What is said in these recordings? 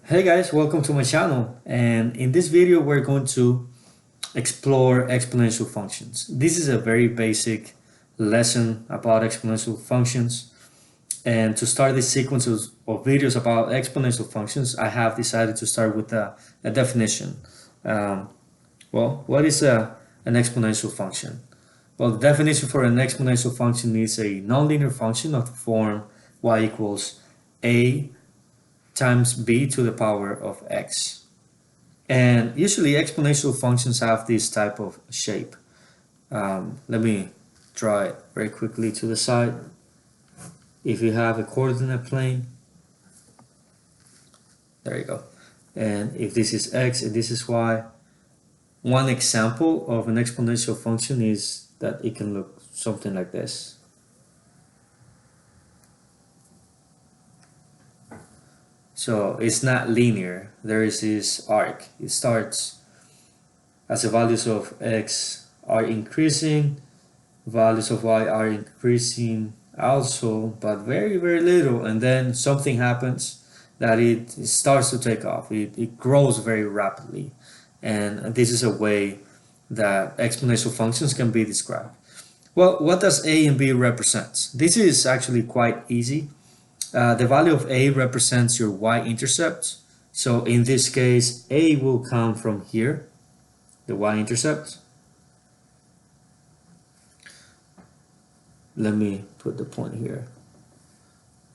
Hey guys, welcome to my channel, and in this video we're going to explore exponential functions. This is a very basic lesson about exponential functions, and to start this sequence of videos about exponential functions I have decided to start with a definition. What is an exponential function? Well, the definition for an exponential function is a nonlinear function of the form y equals a times b to the power of x. And usually exponential functions have this type of shape. Let me draw it very quickly to the side. If you have a coordinate plane, there you go. And if this is x and this is y, one example of an exponential function is that it can look something like this. So it's not linear. There is this arc. It starts as the values of x are increasing, values of y are increasing also, but very, very little. And then something happens that it starts to take off. It grows very rapidly. And this is a way that exponential functions can be described. Well, what does a and b represent? This is actually quite easy. The value of a represents your y-intercept. So in this case, a will come from here, the y-intercept. Let me put the point here.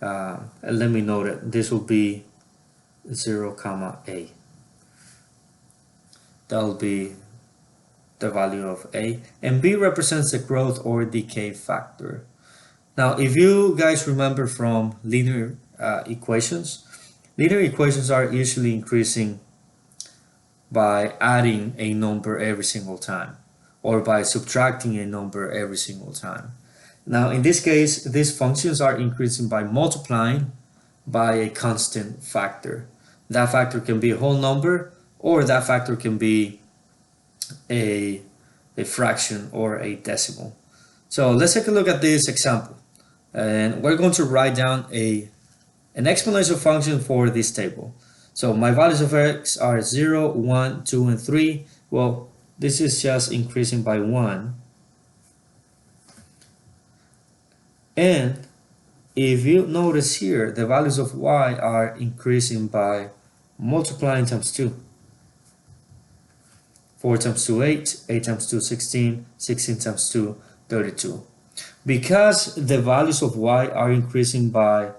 And let me note it. This will be 0, comma a. That will be the value of a. And b represents the growth or decay factor. Now, if you guys remember from linear equations are usually increasing by adding a number every single time or by subtracting a number every single time. Now, in this case, these functions are increasing by multiplying by a constant factor. That factor can be a whole number, or that factor can be a fraction or a decimal. So let's take a look at this example. And we're going to write down an exponential function for this table. So my values of x are 0, 1, 2, and 3. Well, this is just increasing by 1. And if you notice here, the values of y are increasing by multiplying times 2. 4 times 2, 8, 8 times 2, 16, 16 times 2, 32. Because the values of y are increasing by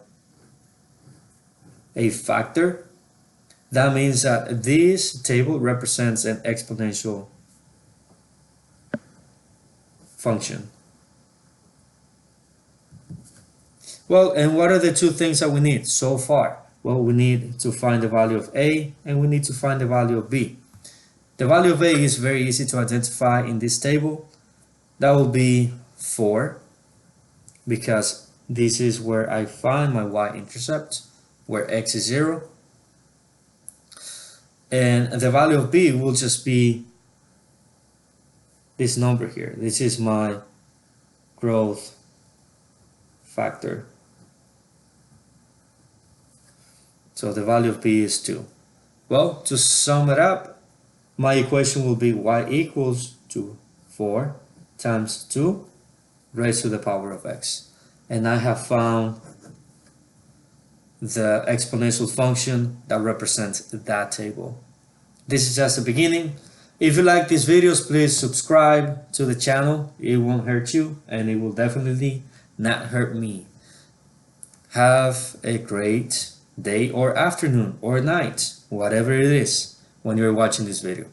a factor, that means that this table represents an exponential function. Well, and what are the two things that we need so far? Well, we need to find the value of a and we need to find the value of b. The value of a is very easy to identify in this table. That will be 4. Because this is where I find my y-intercept, where x is 0. And the value of b will just be this number here. This is my growth factor. So the value of b is 2. Well, to sum it up, my equation will be y equals to 4 times 2 raised to the power of x. And I have found the exponential function that represents that table. This is just the beginning. If you like these videos, please subscribe to the channel. It won't hurt you and it will definitely not hurt me. Have a great day or afternoon or night, whatever it is when you're watching this video.